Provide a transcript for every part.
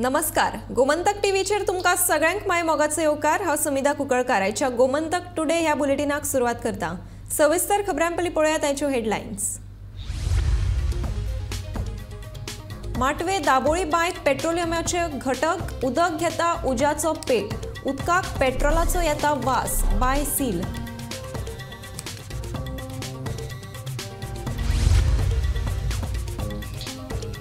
नमस्कार. गोमंतक टीव्हीचेर तुमकां सगळ्यांक माय मोगाचो येवकार. हांव समिधा कुंकळकार. आयच्या गोमंतक टुडे ह्या बुलेटिनाक सुरवात करता. सविस्तर खबरां पयलीं पळोवया ताच्यो हेडलायन्स. माटवे दाबोळी बांयत पेट्रोलियमाचे घटक. उदक घेता उज्याचो पेट. उदकाक पेट्रोलाचो येता वास. बांय सील.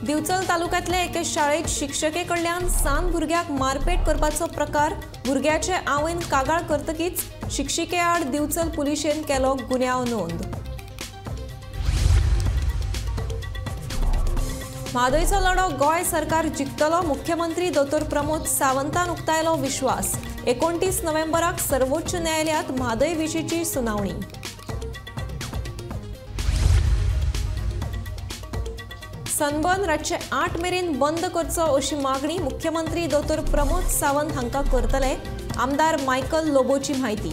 दिवचल तालुक्यांतले एके शाळेत शिक्षके कडल्यान सान भुरग्याक मारपेट करपाचो प्रकार. भुरग्याचे आवयन कागाळ करतकीच शिक्षिके आड दिवचल पुलिशेन केलो गुन्यांव नोंद. म्हादयचो लढो गोंय सरकार जिखतलो. मुख्यमंत्री दोतोर प्रमोद सावंतान उक्तायलो विश्वास. 29 नोव्हेंबराक सर्वोच्च न्यायालयात म्हादय विशींची सुनावणी. सनबर्न रातचे 8 मेरेन बंद करचो अशी मागणी मुख्यमंत्री दोतोर प्रमोद सावंत हांकां करतले. आमदार मायकल लोबोची म्हायती.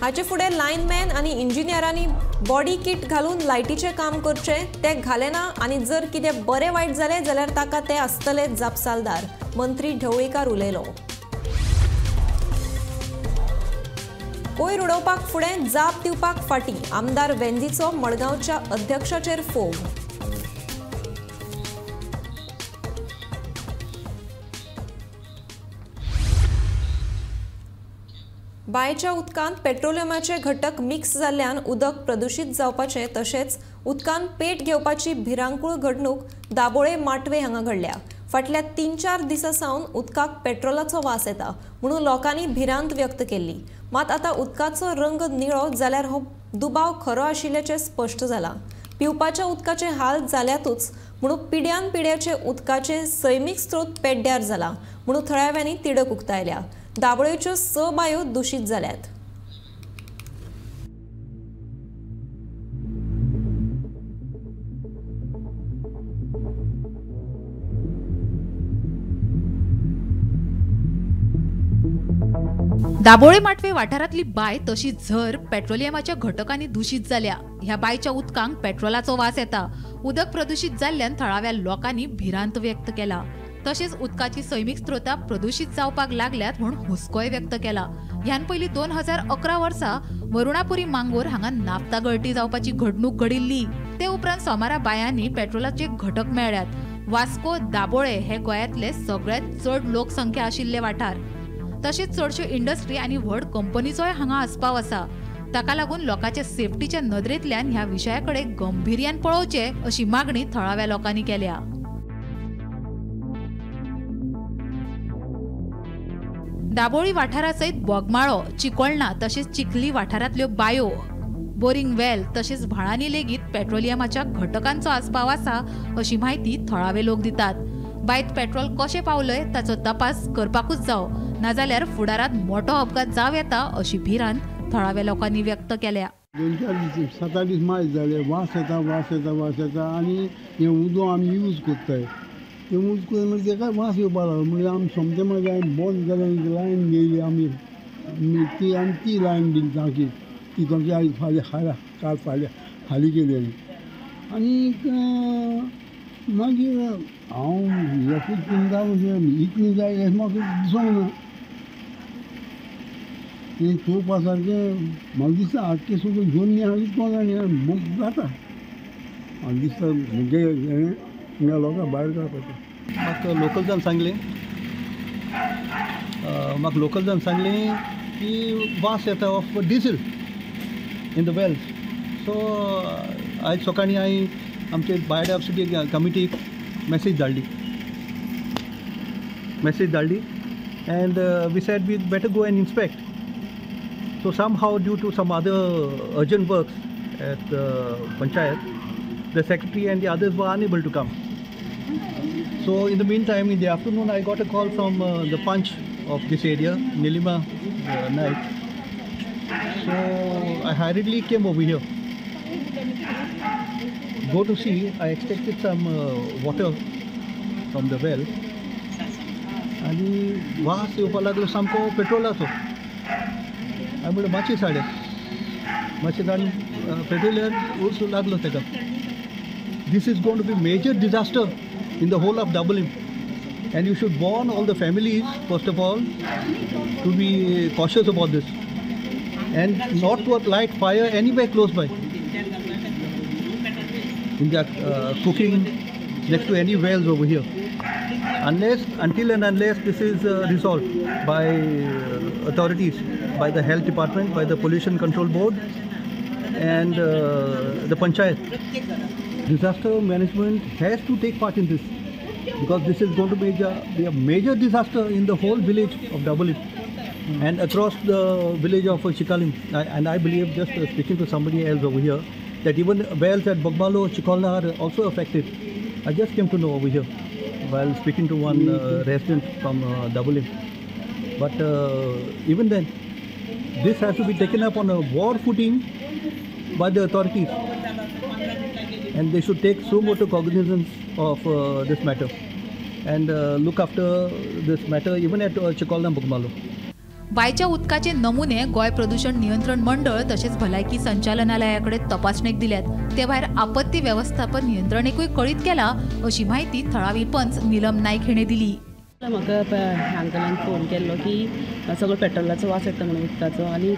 हाचे फुडें लायनमॅन आनी इंजिनियरांनी बॉडी किट घालून लायटीचें काम करचे. ते घालेना आनी जर कितें बरें वायट जालें जाल्यार ताका ते आसतले जापसालदार. मंत्री ढवळीकार उलयलो. कोयर उडोवपाक फुडें जाप दिवपाक फाटीं. आमदार वेंदीचो मडगांवच्या अध्यक्षाचेर फोग. बांयच्या उदकांत पेट्रोलियमाचे घटक मिक्स जाल्ल्यान उदक प्रदूषित जावपाचें तशेंच उदकांत पेट घेवपाची भिरांकूळ घडणूक दाबोळे माटवे हांगा घडल्या. फाटल्या 3-4 दिसां सावन उदकाक पेट्रोलाचो वास येता म्हणून लोकांनी भिरांत व्यक्त केल्ली. मात आतां उदकाचो रंग निळो जाल्यार हो दुबाव खरो आशिल्ल्याचें स्पश्ट जालां. पिवपाच्या उदकाचे हाल जाल्यातूच म्हणून पिड्यान पिड्याचे उदकाचे सैमीक स्त्रोत पेड्ड्यार जाला म्हणून थळाव्यांनी तिडक उक्तायल्या. दाबोळेच्यो 6 बांयो दुशीत जाल्यात. दाबोळे माटवे वाठारांतली बाय तशी झर पेट्रोलियमाच्या घटकांनी दूषित जाल्या. ह्या बायच्या उदकांक पेट्रोलाचो वास येता. उदक प्रदूषित जाल्ल्यान थळाव्या लोकांनी भिरांत व्यक्त केला. तशेंच उदकाची सैमीक स्त्रोतां प्रदूषित जावपाक लागल्यात म्हूण हुस्कोय व्यक्त केला. ह्यान पयलीं 2011 वर्सा वरुणापुरी मांगूर हांगा नाफ्ता गळती जावपाची घडणूक घडिल्ली. ते उपरांत सोमारा बायांनी पेट्रोलाचे घटक मेळ्ळ्यात. वास्को दाबोळे हे गोंयांतले सगळ्यात चड लोकसंख्या आशिल्ले वाठार. तशेंच चडश्यो इंडस्ट्री आनी व्हड कंपनीचोय हांगा आस्पाव आसा. ताका लागून लोकांच्या सेफ्टीच्या नदरेंतल्यान ह्या विशया कडेन गंभीर्यान पळोवचे अशी मागणी थळाव्या लोकांनी केल्या. दाबोळी वाठारासयत बोगमाळो, चिकोळणा तशेंच चिखली वाठारांतल्यो बायो, बोरिंग वेल तशेंच व्हाळांनी लेगीत पेट्रोलियमाच्या घटकांचो आस्पाव आसा अशी म्हायती थळावे लोक दितात. बायत पेट्रोल कशें पावलय ताचो तपास करपाकूच जावो, नाजाल्यार फुडारांत मोठो अपघात जाव येता अशी भिरांत थळाव्या लोकांनी व्यक्त केल्या. 2-4 दीस 7 दीस मायज जाले. वास येता आनी हें उदक आमी यूज करताय. तें यूज करता म्हणजे तेका वास येवपाक लागलो. म्हणजे आमी सोमतें मागीर बंद जालें. लायन गेली आमी ती लायन दिली तांकी. ती तांची आयज फाल्यां काल फाल्यां हाली केलेली. आनीक मागीर हांव एकूच चिंता म्हणजे इतली जाय हें म्हाका दिसूंक ना. तें चोवपा सारकें म्हाका दिसता आख्खें सगळें घेवन हांव कोण जाणी जाता. म्हाका दिसता म्हणजे हिंगा लोकांक भायर काडपाचें. म्हाका लोकलजान सांगलें की वास येता of diesel in the wells. So आयज सकाळीं हांवें आमचे बायोडायवर्सिटी कमिटीक मेसेज धाडली and we said we'd better go and inspect. So somehow due to some other urgent works at the Panchayat, the secretary and the others were unable to come. So in the meantime, in the afternoon, I got a call from the Punch of this area, Nilima Naik. So I hurriedly came over here. Go to see, I expected some water from the well. आणि वास येवपाक लागलो सामको पेट्रोलाचो. हांवें म्हणलें मातशें साडे मातशें जाण petroleum also लागलो ताका. This is going to be major disaster in the whole of Dublin, and you should warn all the families first of all to be cautious about this and not to light fire anywhere close by in their cooking next to any wells over here, until and unless this is resolved by authorities, by the health department, by the pollution control board and the panchayat. Disaster management has to take part in this, because this is going to be a major disaster in the whole village of Dublin and across the village of Chikalim. And I believe, just speaking to somebody else over here, that even wells at Bogmalo, Chikolna are also affected. I just came to know over here while speaking to one resident from Dublin. But even then, this has to be taken up on a war footing by the authorities, and they should take so much cognizance of this matter and look after this matter even at Chikolna and Bogmalo. बायच्या उदकाचे नमुने गोय प्रदूषण नियंत्रण मंडळ तसेच भलायकी संचालनालयाकडे तपासणीक दिल्यात. ते भायर आपत्ती व्यवस्थापन नियंत्रणेकूय कळीत केला अशी माहिती थळावी पंच नीलम नाईक हिणे दिली. म्हाका अंकलान फोन केल्लो की सगळो पेट्रोलाचो वास येता म्हणून उदकाचो, आनी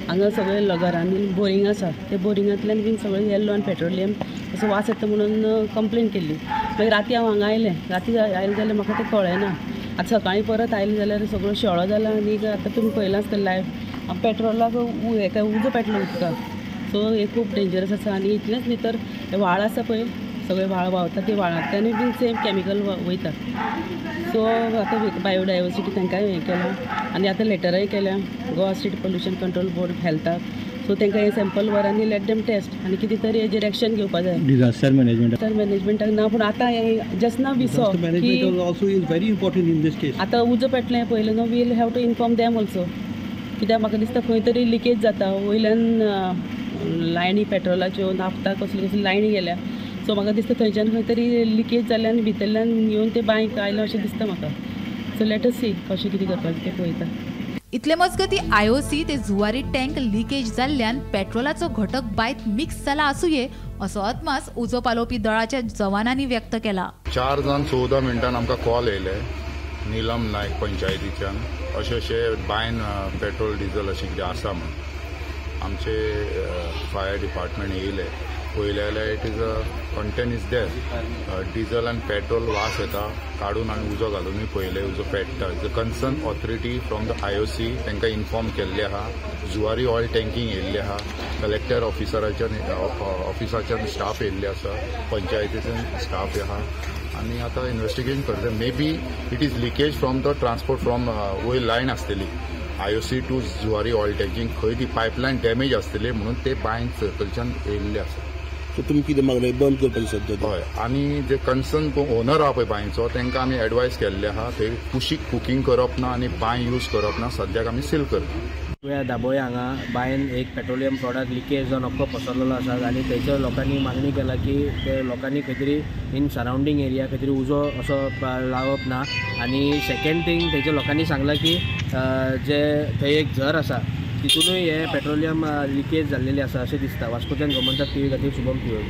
हांगा सगळे घरांनी बोरींग आसा, ते बोरिंगांतल्यान बीन सगळें येल्लो आनी पेट्रोलियम असो वास येता म्हणून कंप्लेन केल्ली. मागीर राती हांव हांगा आयलें. राती आयलें जाल्यार म्हाका तें कळ्ळेना. आतां सकाळीं परत आयलें जाल्यार सगळो शेळो जाला. आनी आतां तुमी पळयलां आसतलें लायव्ह पेट्रोलाक हेका उजो पेटलो उदकाक. सो हे खूब डेंजरस आसा. आनी इतलेंच न्ही तर हे व्हाळ आसा पळय, सगळे व्हाळ व्हांवता, ते व्हाळांतल्यानूय बीन सेम केमिकल वयता. सो आतां बायोडायवर्सिटी तांकांय हें केलां आनी आतां लेटरय केल्या Goa state pollution control board हेल्थाक. सो तांकां हे सॅम्पल व्हर आनी लेट देम टेस्ट आनी कितें तरी हेजेर एक्शन घेवपाक जाय. Disaster मॅनेजमेंटाक ना, पूण आतां जस्ट नाव विसो आतां उजो पेटलें पयलें न्हू, will have to inform them also. कित्याक म्हाका दिसता खंय तरी लिकेज जाता, वयल्यान लायनी पेट्रोलाच्यो नाफ्ता कसली कसली लायनी गेल्या. सो म्हाका दिसता थंयच्यान खंय तरी लिकेज जाल्यान भितरल्यान येवन ते बांयक आयलो अशें दिसता म्हाका. सो लेट अस सी कशें कितें करपाचें तें पळयता. इतले मजगती IOC ते जुवारी टँक लिकेज जाल्ल्यान पेट्रोलाचो घटक बायत मिक्स जाला आसूये असो अदमास उजो पालोवपी दळाच्या जवानांनी व्यक्त केला. 4 जावन 14 मिनटान आमकां कॉल येयले नीलम नायक पंचायतीच्यान, अशें बायन पेट्रोल डिझल अशें कितें आसा म्हण. आमचे फायर डिपार्टमेंट येयले, पळयले जाल्यार it is content is there. Diesel आनी पेट्रोल वास येता, काडून आनी उजो घालूनय पळयले उजो पेट्टा. The concern authority from the IOC तांकां इन्फॉर्म केल्ले आहा. जुवारी ऑयल टँकींग येयल्ले आहा. कलेक्टर ऑफिसाच्यान स्टाफ येयल्ले आसा, पंचायतीच्यान स्टाफ आहा आनी आतां इन्वेस्टिगेशन करता. Maybe it is leakage from the transport from वयर लायन आसतली IOC to Zuari oil tanking. खंय ती पायपलायन डॅमेज आसतली म्हणून ते बायन सर्कलच्यान येयल्ले आसा. सो तुमी कितें मागलें बंद करपाचें सद्या? हय, आनी जे कन्सर्न ओनर आहा पळय बांयचो तांकां आमी एडवायस केल्ले आहा थंय कुशीक कुकींग करप ना आनी बांय यूज करप ना. सद्याक आमी सील करता. दाबोळे हांगा बायन एक पेट्रोलियम प्रॉडक्ट लिकेज जावन अख्खो पसरलेलो आसा आनी थंयच्या लोकांनी मागणी केला की ते लोकांनी खंय तरी इन सरावंडींग एरिया खंय तरी उजो असो लावप ना. आनी सेकेंड थिंग थंयच्या लोकांनी सांगलां की जे थंय एक झर आसा तितूनय हे पेट्रोलियम लिकेज जाल्लेली आसा अशें दिसता. वास्कोच्यान गोमंतक TV खातीर शुभम पिवळी.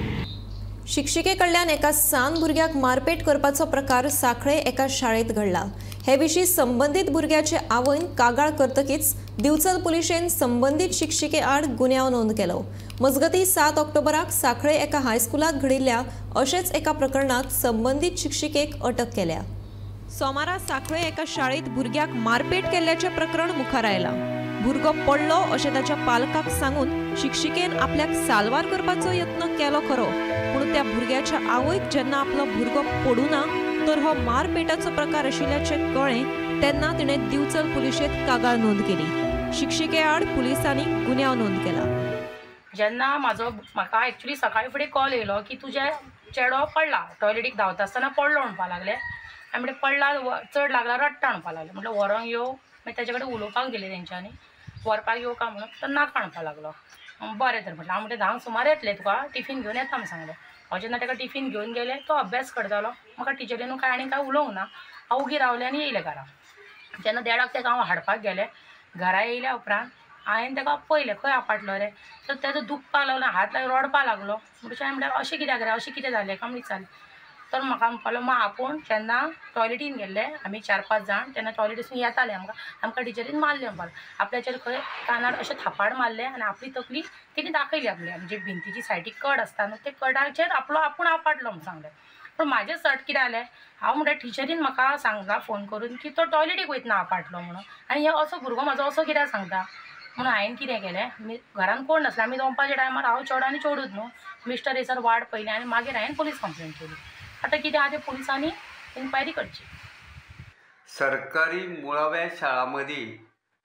शिक्षिके कडल्यान एका सान भुरग्याक मारपेट करपाचो प्रकार सांखळे एका शाळेत घडला. हे विशीं संबंधीत भुरग्याचे आवयन कागाळ करतकीच दिवचल पुलिशेन संबंधीत शिक्षिके आड गुन्यांव नोंद केलो. मजगती 7 ऑक्टोबराक सांखळे एका हायस्कुलात घडिल्ल्या अशेच एका प्रकरणात संबंधीत शिक्षिकेक अटक केल्या. सोमारा सांखळे एका शाळेत भुरग्याक मारपेट केल्ल्याचे प्रकरण मुखार आयला. भुरगो पडलो अशें ताच्या पालकाक सांगून शिक्षिकेन आपल्याक साल्वार करपाचो यत्न केलो खरो, पूण त्या भुरग्याच्या आवयक जेन्ना आपलो भुरगो पडूना तर हो मारपेटाचो प्रकार आशिल्ल्याचे कळ्ळें तेन्ना तिणें दिवचल पुलिशेंत कागाळ नोंद केली. शिक्षिके आड पुलिसांनी गुन्यांव नोंद केला. जेन्ना म्हाका एक्चुअली सकाळी फुडें कॉल येयलो की तुजे चेडो पडला, टॉयलेटीक धांवता आसतना पडलो म्हणपाक लागले. आनी म्हणलें पडला चड लागला रडटा म्हणपाक लागले. म्हटल्यार व्हरोंक येवं, मागीर ताचे कडेन उलोवपाक दिलें तेंच्यांनी. व्हरपाक येवं काय म्हणून तर नाका म्हणपाक लागलो. बरें तर म्हटलें हांव म्हणलें 10 सुमार येतलें, तुका टिफीन घेवन येता म्हण सांगलें. हांव जेन्ना ताका टिफीन घेवन गेलें तो अभ्यास करतालो. म्हाका टिचरीन काय आनी काय उलोवंक ना. हांव उगी रावलें आनी येयलें घरा. जेन्ना 1:30 ताका हांव हाडपाक गेलें, घरा येयल्या उपरांत हांवें ताका पळयलें खंय आपटलो रे, तर तेजो दुखपाक लागलो, हात रडपाक लागलो. म्हणचे हांवें म्हणलें अशें कित्याक रे, अशें कितें जालें काय म्हण विचारलें. तर म्हाका म्हणपालो मग आपूण जेन्ना टॉयलेटीन गेल्ले आमी 4-5 जाण, तेन्ना टॉयलेटीसून येताले आमकां टिचरीन मारलें म्हणपाक. आपल्याचेर खंय कानार अशें थापाड मारलें आनी आपली तकली तिणी दाखयली आपली, म्हणजे भिंतीची सायडीक कड आसता न्हू, ते कडाचेर आपूण आपटलो म्हूण सांगलें. पूण म्हाजें सट कितें जालें, हांव म्हणटा टिचरीन म्हाका सांगला फोन करून की तो टॉयलेटीक वयतना आपटलो म्हणून, आनी हे असो भुरगो म्हाजो असो कित्याक सांगता. म्हणून हांवें कितें केलें, घरान कोण नासलें, आमी दनपारच्या टायमार हांव चेडो आनी चेडूच न्हू, मिस्टर एसर वाट पयलें आनी मागीर हांवें पुलीस कंप्लेंट केली. आतां कितें आहा तें पुलिसांनी इन्क्वायरी करची. सरकारी मुळाव्या शाळांमदी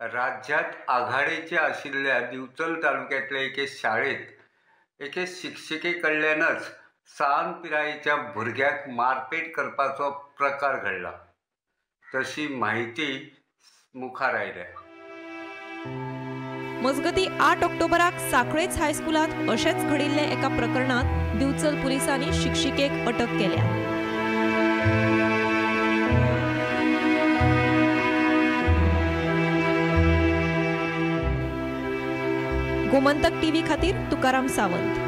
राज्यात आघाडीचे आशिल्ल्या दिवचल तालुक्यातल्या एके शाळेत एके शिक्षिके कडल्यानच 6 पिरायेच्या भुरग्याक मारपेट करपाचो प्रकार घडला, तशी माहिती मुखार आयल्या. मजगती 8 ऑक्टोबराक साखळेच हायस्कुलात अशेंच घडिल्ले एका प्रकरणात दिवचल पुलिसांनी शिक्षिकेक अटक केल्या. गोमंतक टीव्ही खातीर तुकाराम सावंत.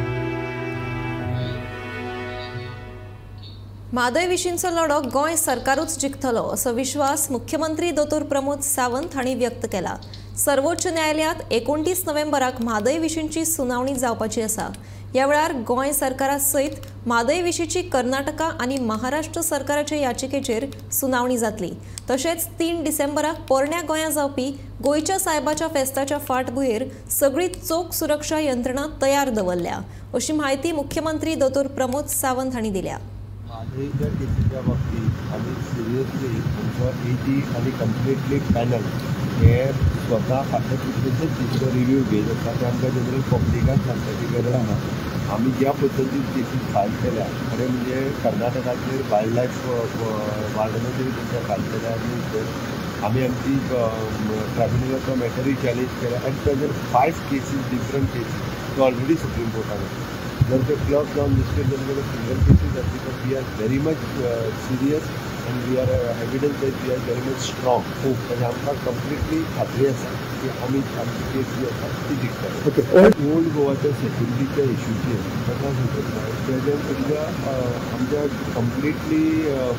म्हादय विशींचो लढो गोंय सरकारूच जिखतलो असो विश्वास मुख्यमंत्री दोतोर प्रमोद सावंत हांणी व्यक्त केला. सर्वोच्च न्यायालयांत 29 नोव्हेंबराक म्हादय विशींची सुनावणी जावपाची आसा. ह्या वेळार गोंय सरकारा सयत म्हादय विशींची कर्नाटका आनी महाराष्ट्र सरकाराचे याचिकेचेर सुनावणी जातली. तशेंच 3 डिसेंबराक पोरण्या गोंया जावपी गोंयच्या सायबाच्या फेस्ताच्या फाटभुंयेर सगळी चोख सुरक्षा यंत्रणा तयार दवरल्या, अशी माहिती मुख्यमंत्री दोतोर प्रमोद सावंत हांणी दिल्या. म्हादयच्या केसीच्या बाबतीत आमी सिरियसली आमचो एजी आनी कंप्लिटली पॅनल हे स्वता फाटल्या कितलेशेच दीस रिव्यू घेत आसा. ते आमकां जनरल पब्लिकाक सांगपाची गरज ना. आमी ज्या पद्दतीन केसीस फायल केल्या, खरें म्हणजे कर्नाटकाचेर वायल्ड लायफ वार्डनाचेर तेंच्या फायल केल्या आनी आमी आमची ट्रायब्युनलाचो मॅटरूय चॅलेंज केला. At present 5 cases different cases already supreme कोर्टान. जर ते क्लब जावन मिस्टेक जाल्ले सिंगल केसीस आसली तर we are very much serious and we are evidence that we are very much strong. म्हणजे आमकां कंप्लिटली खात्री आसा की आमी आमची केस जी आसा ती जिखतली. ओल्ड गोवाच्या सेक्युरिटीच्या इश्यूचेर ताका प्रेझेंट आमच्या कंप्लिटली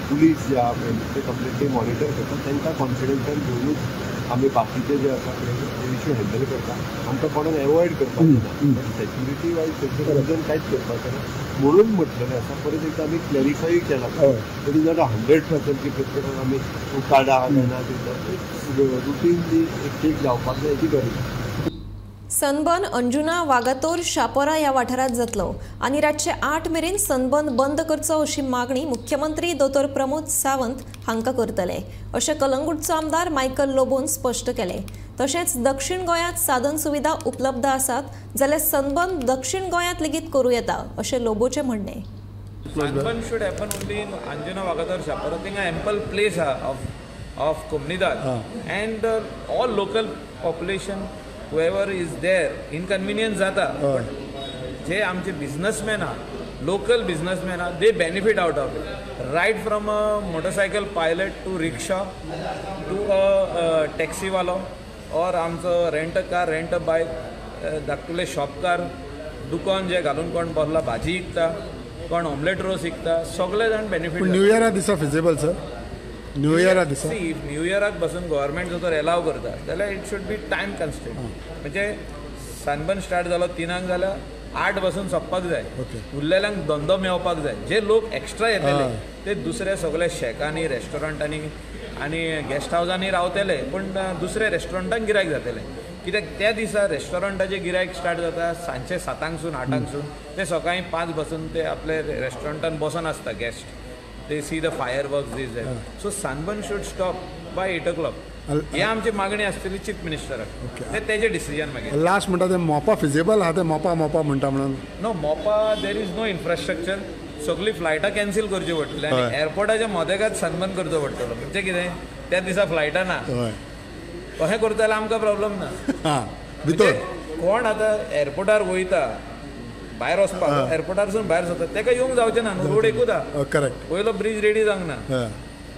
पुलीस जे आहा ते कंप्लिटली मॉनिटर करता. तांकां कॉन्फिडन्सान घेवनूच आमी बाकीचे जे आसा ते इश्यू हँडल करता. आमकां कोणाक एवॉयड करपाक ना, सेक्युरिटी वायज तेचे रिजन कांयच करपाचें ना म्हणून म्हटलेलें आसा. परत एकदां आमी क्लॅरिफाय केला. इट इज नॉट 100% की प्रत्येकाक आमी काडा ना रुटीनली एक चेक जावपाक जाय हेची गरज. सनबर्न अंजुना वागातोर शापोरा ह्या वाठारात जातलो आनी रातचे 8 मेरेन सनबर्न बंद करचो अशी मागणी मुख्यमंत्री दोतोर प्रमोद सावंत हांकां करतले, अशें कलंगूटचो आमदार मायकल लोबोन स्पश्ट केलें. तशेंच दक्षिण गोंयांत साधन सुविधा उपलब्ध आसात जाल्यार सनबर्न दक्षिण गोंयांत लेगीत करूं येता, अशें लोबोचें म्हणणें. Sunburn should happen only in Anjuna Vagatar Shapara. I think an ample place of comunidad and all local population, whoever is there, inconvenience jata. But je amche businessmen are, local businessmen are, they benefit out of it. Right from a motorcycle pilot to rickshaw to a taxi wala or amcho rent a car, rent a bike, धाकटुले शॉपकार, दुकान जे घालून कोण बसला भाजी विकता, कोण omelette रोस विकता, सगळे जाण बेनिफीट. न्यू इयरा दिसा फिजिबल सर? न्यू इयरा दिसा न्यू इयराक बसून गव्हर्मेंट जर एलाव करता जाल्यार it should be time constant. म्हणजे सनबर्न स्टार्ट जालो 3 जाल्यार 8 बसून सोंपपाक जाय. उरलेल्यांक धंदो मेळपाक जाय. जे लोक एक्स्ट्रा येतले ते दुसरे सगळे शेकांनी, रेस्टॉरंटांनी आनी गेस्ट हावसांनी रावतले, पूण दुसरे रेस्टॉरंटांक गिरायक जातले. कित्याक त्या दिसा रेस्टॉरंटाचे गिरायक स्टार्ट जाता सांजचे 7ंकसून 8ंकसून ते सकाळीं 5 बसून ते आपले रेस्टॉरंटान बसून आसता गेस्ट. ते see the fireworks this that. So Sunburn should stop by 8 o'clock. ही आमची मागणी आसतली चीफ मिनिस्टराक. ते तेजे डिसिजन मागीर. लास्ट म्हणटा ते मोपा फिजिबल आहा ते मोपा म्हणटा म्हणून. नो मोपा देर इज नो इन्फ्रास्ट्रक्चर. सगळी फ्लायटां कॅन्सील करची पडटली आनी एअरपोर्टाच्या मदेगाच सनबर्न करचो पडटलो. म्हणजे कितें त्या दिसा फ्लायटां ना कशें करता जाल्यार आमकां प्रॉब्लम ना. कोण आतां एअरपोर्टार वयता भायर वचपाक, एअरपोर्टारसून भायर सरता ताका येवंक जावचें ना. रोड एकूच आहा. करेक्ट. वयलो ब्रीज रेडी जावंक ना.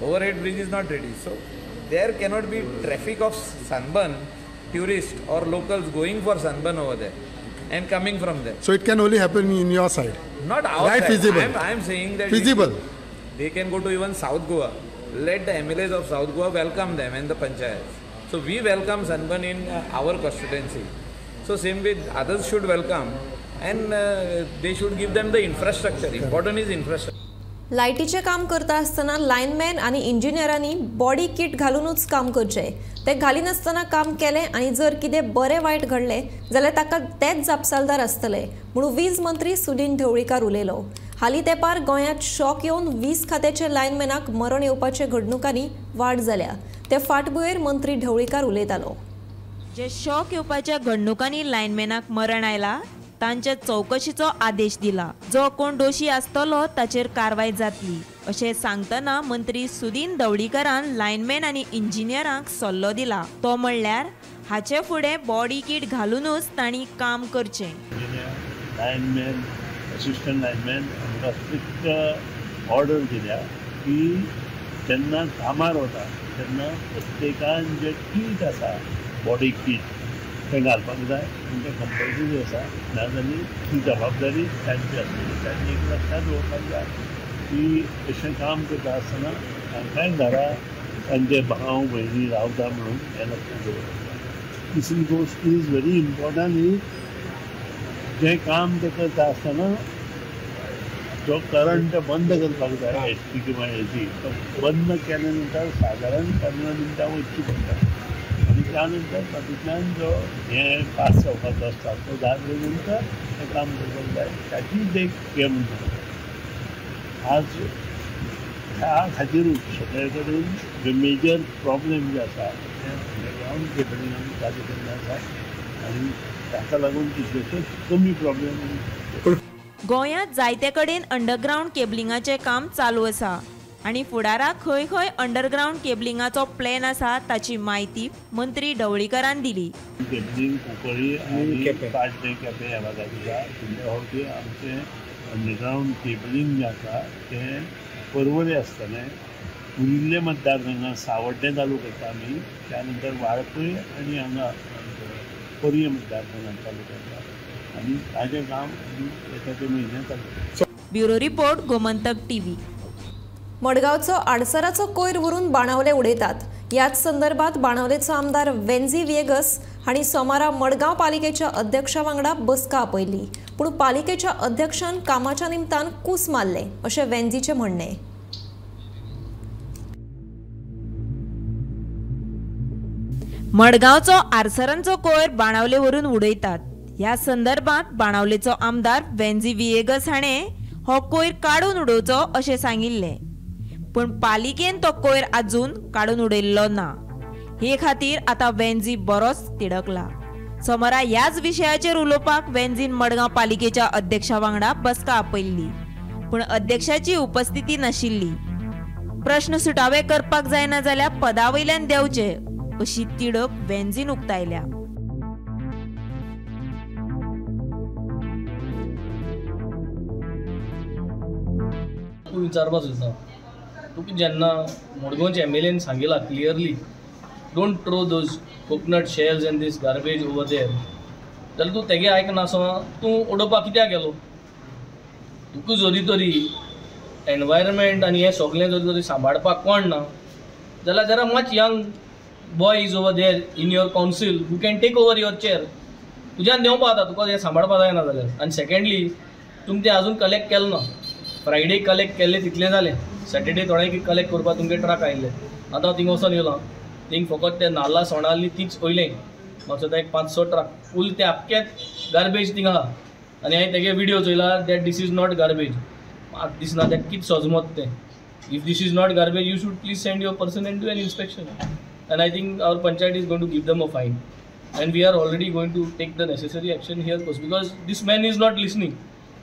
Overhead bridge is not ready. So there cannot be traffic of Sunburn tourists or locals going for sunburn over there and coming from there. So it can only happen in your side. Not our right, side. feasible. I am saying that feasible. They can go to even South Goa. Let the MLAs of South Goa welcome them and the panchayats. So we welcome sunburn in our constituency. So same way others should welcome, and they should give them the infrastructure. Important is infrastructure. लायटीचे काम करता असताना lineman आणि इंजिनियरांनी body kit घालूनच काम करचे. ते घालिनासतना काम केले आणि जर कितें बरें वायट घडले जाल्यार ताका तेच जापसालदार आसतले म्हणून वीज मंत्री सुदीन ढवळीकार उलयलो. हालीं तेंपार गोंयांत शॉक येवन वीज खात्याचे लायनमॅनाक मरण येवपाचे घडणुकांनी वाड जाल्या. ते फाटभुंयेर मंत्री ढवळीकार उलयतालो. जे शॉक येवपाच्या घडणुकांनी लायनमॅनाक मरण आयला तांचे चौकशीचो आदेश दिला. जो कोण दोशी आसतलो ताचेर कारवाय जातली अशें सांगतना मंत्री सुदीन ढवळीकारान लायनमॅन आनी इंजिनियरांक सल्लो दिला. तो म्हणल्यार हाचे फुडें बॉडी किट घालूनच तांणी काम करचें. लायनमॅन असिस्टंट लायनमॅन आमकां स्ट्रिक्ट ऑर्डर दिल्या की जेन्ना कामार वता तेन्ना प्रत्येकान जे किट आसा बॉडी किट तें घालपाक जाय आनी तें कंपल्सरी आसा. नाजाल्यार ती जबाबदारी तांची आसतली. तांणी एक लक्षात दवरपाक जाय की अशें काम करता आसतना तांकांय घरा तांचे भाव भयणी रावता म्हणून हें लक्षात दवरपाक जाय. दुसरी गोश्ट इज व्हेरी इम्पॉर्टंट इज जें काम तें करता आसतना जो करंट बंद करपाक जाय एसटी किंवा एसी तो बंद केल्या नंतर सादारण 15 मिनटां वयची पडटा आणि त्यानंतर तातूंतल्यान जो हें पास जावपाचो आसता तो 10 नंतर तें काम करपाक जाय. ताचीच एक हें म्हणटा. आज ह्या खातीरूच सगळे कडेन जे मेजर प्रॉब्लेम जे आसा ते अंडरग्रावंड केबलिंगान चालू केल्ले आसा आनी ताका लागून कितलेशेच कमी प्रॉब्लेम. गोंयांत जायते कडेन अंडरग्रावंड केबलिंगाचें काम चालू आसा आनी फुडाराक खंय खंय अंडरग्रावंड केबलिंगाचो प्लॅन आसा ताची म्हायती मंत्री ढवळीकारान दिली. केबलिंग कुंकळी आनी पाटणे केपें ह्या भागात आसा. तुमच्या फावटी आमचें अंडरग्रावंड केबलिंग जें आसा तें पर्वरी आसतलें. उरिल्ले मतदारसंघात सावड्डे चालू करता आमी. त्या नंतर वाळपय आनी हांगा पर्ये मतदारसंघात चालू करता आनी ताजें काम येता ते म्हयन्यात चालू. Bureau report Gomantak TV. मडगावचो आडसराचो कोयर व्हरून बाणावले उडयतात. याच संदर्भात बाणावलेचो आमदार वेन्झी विएगस हांणी सोमारा मडगाव पालिकेच्या अध्यक्षा वांगडा बसका आपयली. पूण पालिकेच्या अध्यक्षान कामाच्या निमतान कूस मारले अशें वेन्झीचें म्हणणें. मडगावचो आडसरांचो कोयर बाणावले व्हरून उडयतात. ह्या संदर्भात बाणावलेचो आमदार वेन्झी विएगस हाणें हो कोयर काडून उडोवचो अशें सांगिल्लें. पूण पालिकेन तो कोयर आजून काडून उडयल्लो ना. हे खातीर आतां वेन्झी बरोच तिडकला. सोमारा ह्याच विशयाचेर उलोवपाक वेन्झीन मडगांव पालिकेच्या अध्यक्षा वांगडा बसका आपयल्ली. पूण अध्यक्षाची उपस्थिती नाशिल्ली. प्रश्न सुटावे करपाक जायना जाल्यार पदावयल्यान देंवचे अशी तिडक वेन्झीन उक्तायल्या. विचारपाक सोदता तुका जेन्ना मडगांवच्या MLAन सांगिला clearly don't throw those coconut shells and these garbage over there जाल्यार तूं तेगे आयकनासो तूं उडोवपाक कित्याक गेलो. तुका जरी तरी एनवायरमेंट आनी हें सगळें जरी तरी सांबाळपाक कोण ना जाल्यार there are much young boys over there in your council who can take over your chair. तुज्यान देंवपा जाता तुका हें सांबाळपा जायना जाल्यार. आनी सेकेंडली तुमी तें आजून कलेक्ट केलें ना. फ्रायडे कलेक्ट केल्लें तितलें जालें. सॅटर्डे थोडे कलेक्ट करपाक तुमगे ट्रक आयिल्ले. आतां हांव थिंग वचोन येयलो. थिंग फकत ते नाल्ला सोणाली तीच वयलें म्हाका सुद्दां एक 5-6 ट्रक फूल ते आख्खें गार्बेज थिंग आहा. आनी हांवें तेगे विडियो चोयला that this is not garbage. म्हाका दिसना तें कितें सजमत तें. If this is not garbage you should please send your person and do an inspection. And I think our panchayat is going to give them a fine. And we are already going to take the necessary action here because this man is not listening.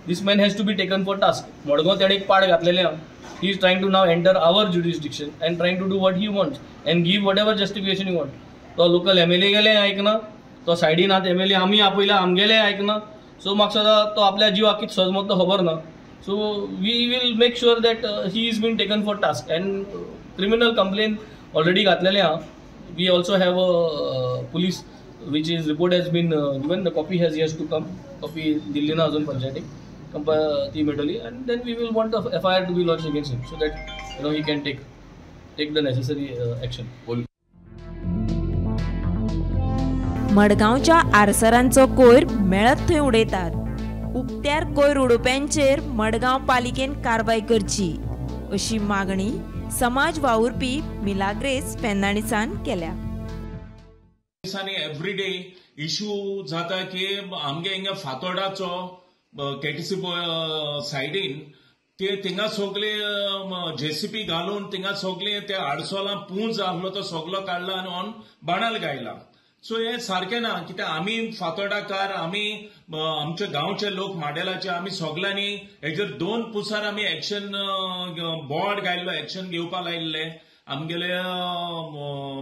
This man has to be taken for task. Madgaon तेणे एक पाड घातलेलें आहा. He is trying to now enter our jurisdiction and trying to do what he wants and give whatever justification he wants. तो local MLA गेले आयकना. तो सायडीन आत MLA आमी आपयला आमगेले आयकना. सो म्हाका सुद्दां तो आपल्या जिवाक कितें सजमत तो खबर ना. So we will make sure that he is been taken for task and criminal complain already घातलेलें आहा. We also have a police which is report has been given. The copy has yet to come. Copy Delhi ना अजून पंचायतीक ती मेळटली, and then we will want a FIR to be launched against him so that he can take the necessary action. मडगांवच्या आरसरांचो कोयर मेळत थंय उडयतात. उक्त्यार कोयर उडोवप्यांचेर मडगांव पालिकेन कारवाय करची अशी मागणी समाज वावुरपी मिलाग्रेस फेर्नांडीसान केल्या. एवरीडे इश्यू जाता की आमगे हिंगा फातोडाचो केटीसी सायडीन ते थिंगा सगळे JCP घालून थिंगा सगळे ते आडसोलां पूंज आहलो तो सगळो काडला आनी ऑन बाणाल गायला. सो हे सारकें ना, कित्याक आमी फातोडाकार, आमी आमचे गांवचे लोक माडेलाचे, आमी सगळ्यांनी हेजेर 2 पुसार आमी एक्शन बोर्ड घायल्लो, एक्शन घेवपा लायिल्ले. आमगेले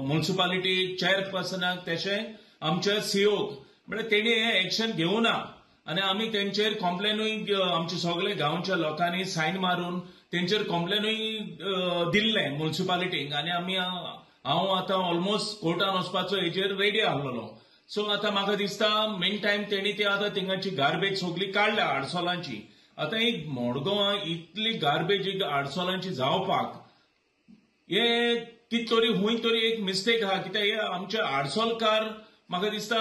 म्युनिसिपालिटी चेअरपर्सनाक तशें आमच्या COक, म्हणजे तेणी हे एक्शन घेवना आनी आमी तेंचेर कंप्लेनूय आमचे सगळे गांवच्या लोकांनी सायन मारून तेंचेर कंप्लेनूय दिल्ले म्युनिसिपालिटीक. आनी आमी हांव आतां ऑलमोस्ट कोर्टान वचपाचो हेजेर रेडी आहलोलो. सो आतां म्हाका दिसता मेन टायम तेणी ते आतां थिंगाची गार्बेज सगळी काडल्या आडसोलांची. आतां एक मडगांवां इतली गार्बेज आडसोलांची जावपाक हे कित तरी हुंय तरी एक मिस्टेक आहा, कित्याक हे आमचे आडसोलकार म्हाका दिसता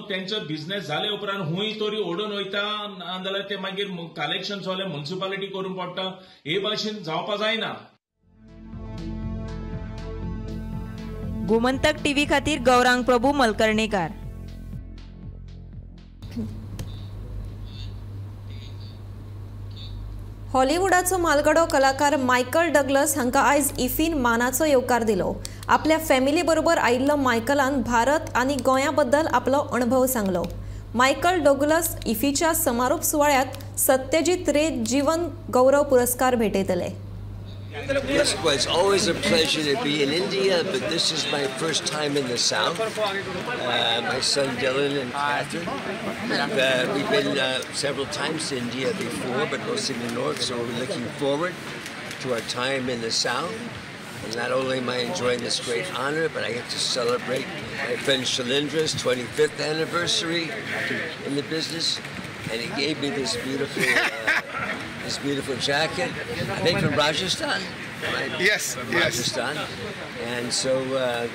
तेंचो बिझनेस जाले उपरांत हुंय तरी ओडून वयता, नाजाल्यार ते मागीर कलेक्शन सगळे म्युनिसिपालिटी करून पडटा. हे भाशेन जावपा जायना. गोमंतक टीव्ही खातीर गौरांग प्रभू मलकर्णेकार. हॉलिवूडाचो म्हालगडो कलाकार मायकल डगलस हांकां आयज इफीन मानाचो येवकार दिलो. आपल्या फॅमिली बरोबर आयिल्लो मायकलान भारत आनी गोंया बद्दल आपलो अणभव सांगलो. मायकल डगलस इफीच्या समारोप सुवाळ्यात सत्यजीत रे जीवन गौरव पुरस्कार भेटयतले. Yes, well, it's always a pleasure to be in India, but this is my first time in the South. My son Dylan and Catherine, we've been several times to India before, but mostly in the North, so we're looking forward to our time in the South. And not only am I enjoying this great honor, but I get to celebrate my friend Shalindra's 25th anniversary in the business, and he gave me this beautiful jacket. I think from Rajasthan. Right? Yes, Rajasthan. And so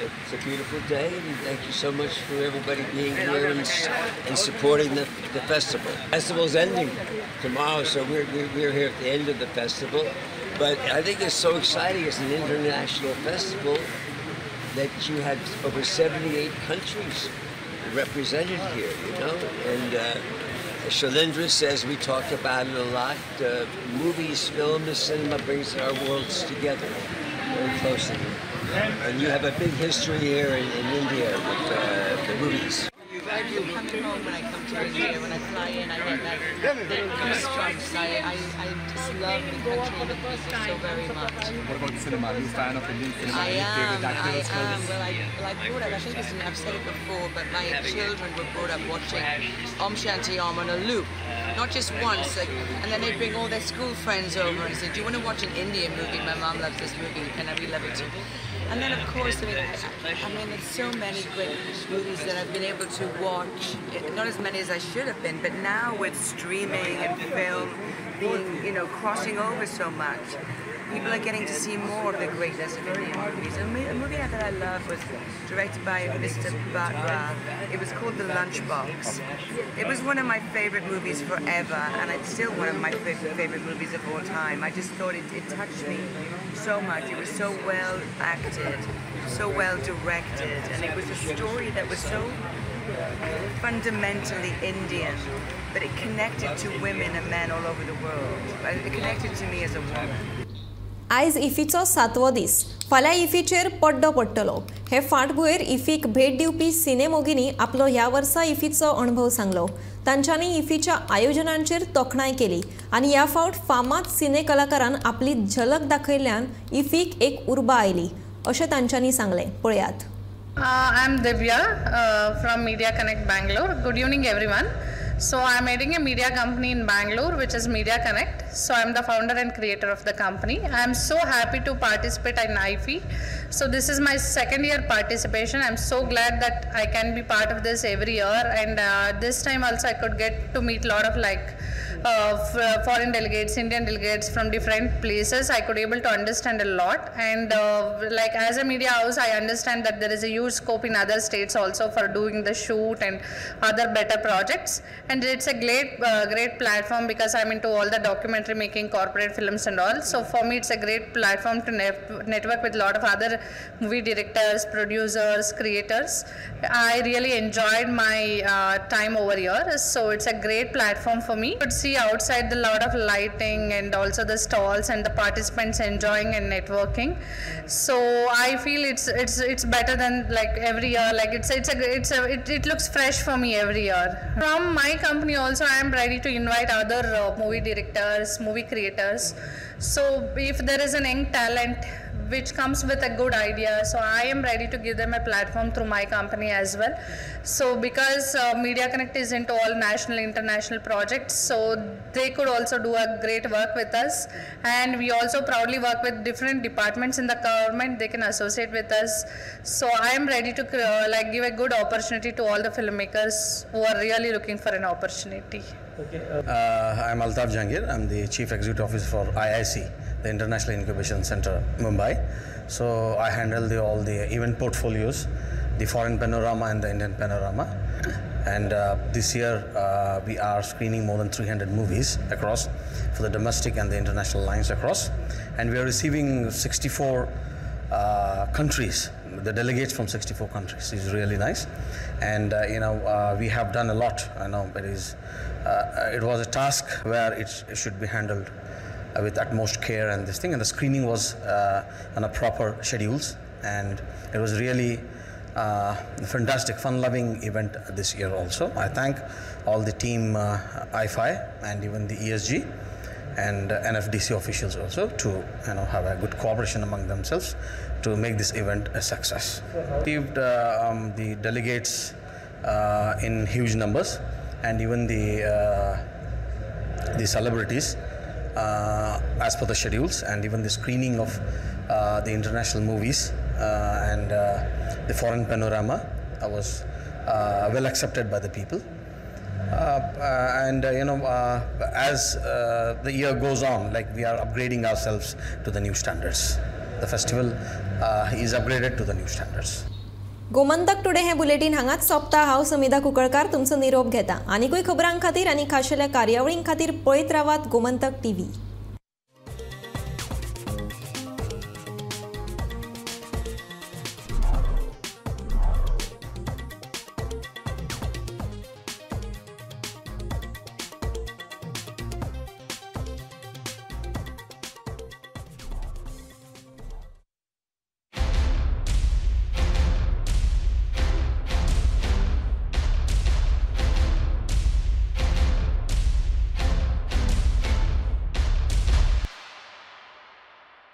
it's a beautiful day, and thank you so much for everybody being here and supporting the festival. The festival's ending tomorrow, so we're here at the end of the festival. But I think it's so exciting. It's an international festival that you had over 78 countries represented here, you know, and Shalindra says we talk about it a lot. Movies, films, cinema brings our worlds together very closely. And you have a big history here in India with the movies. I do coming home when I come to India. When I fly in, I get that goosebumps. I just love the country and the people so very much. What about cinema? Are you a fan of Indian cinema? I am. Well, I grew up, I think I've said it before, but my children were brought up watching Om Shanti Om on a loop. Not just once. And then they bring all their school friends over and say, do you want to watch an Indian movie? My mom loves this movie, and we love it too. And then, of course, there's so many great movies that I've been able to watch. Not as many as I should have been, but now with streaming and film being, crossing over so much, people are getting to see more of the greatness of Indian movies. A movie that I love was directed by Mr. Batra. It was called The Lunchbox. It was one of my favorite movies forever, and it's still one of my favorite movies of all time. I just thought it touched me so much. It was so well acted, so well directed, and it was a story that was so fundamentally Indian, but it connected to women and men all over the world. It connected to me as a woman. आयज इफीचो 7वो दीस. फाल्यां इफीचेर पड्डो पडटलो. हे फाटभुंयेर इफीक भेट दिवपी सिनेमोगींनी आपलो ह्या वर्सा इफीचो अणभव सांगलो. तांच्यांनी इफीच्या आयोजनांचेर तोखणाय केली आनी ह्या फावट फामाद सिने कलाकारान आपली झलक दाखयल्ल्यान इफीक एक उर्बा आयली अशें तांच्यांनी सांगलें. पळयात. I'm Divya from Media Connect Bangalore. Good evening everyone. So I'm heading a media company in Bangalore, which is Media Connect. So I'm the founder and creator of the company. I'm so happy to participate in IFE. So this is my second year participation. I'm so glad that I can be part of this every year, and this time also I could get to meet a lot of foreign delegates, Indian delegates from different places. I could able to understand a lot, and as a media house, I understand that there is a huge scope in other states also for doing the shoot and other better projects. And it's a great platform because I'm into all the documentary making, corporate films and all. So for me, it's a great platform to network with a lot of other movie directors, producers, creators. I really enjoyed my time over here. So it's a great platform for me. You could see outside a lot of lighting and also the stalls and the participants enjoying and networking. So I feel it's better than every year. It looks fresh for me every year. From my company also, I am ready to invite other movie directors, movie creators. So if there is an young talent which comes with a good idea, so I am ready to give them a platform through my company as well. So because Media Connect is into all national, international projects, so they could also do a great work with us. And we also proudly work with different departments in the government. They can associate with us. So I am ready to give a good opportunity to all the filmmakers who are really looking for an opportunity. I'm Altaf Jangir. I'm the Chief Executive Officer for IIC, the International Incubation Center, Mumbai. So I handle all the event portfolios, the foreign panorama and the Indian panorama. And this year we are screening more than 300 movies across for the domestic and the international lines across. And we are receiving 64 countries, the delegates from 64 countries. It's really nice. And we have done a lot. I know it was a task where it should be handled with utmost care and this thing, and the screening was on a proper schedules, and it was really a fantastic, fun-loving event this year also. I thank all the team IFI and even the ESG and NFDC officials also to have a good cooperation among themselves to make this event a success. We received the delegates in huge numbers, and even the celebrities as per the schedules, and even the screening of the international movies and the foreign panorama was well accepted by the people. As the year goes on, we are upgrading ourselves to the new standards. The festival is upgraded to the new standards. Gomantak today हे bulletin हांगाच सोंपता. हांव समिधा कुंकळकार तुमचो निरोप घेता. आनीकूय खबरां खातीर आनी खाशेल्या कार्यावळीं खातीर पळयत रावात गोमंतक TV.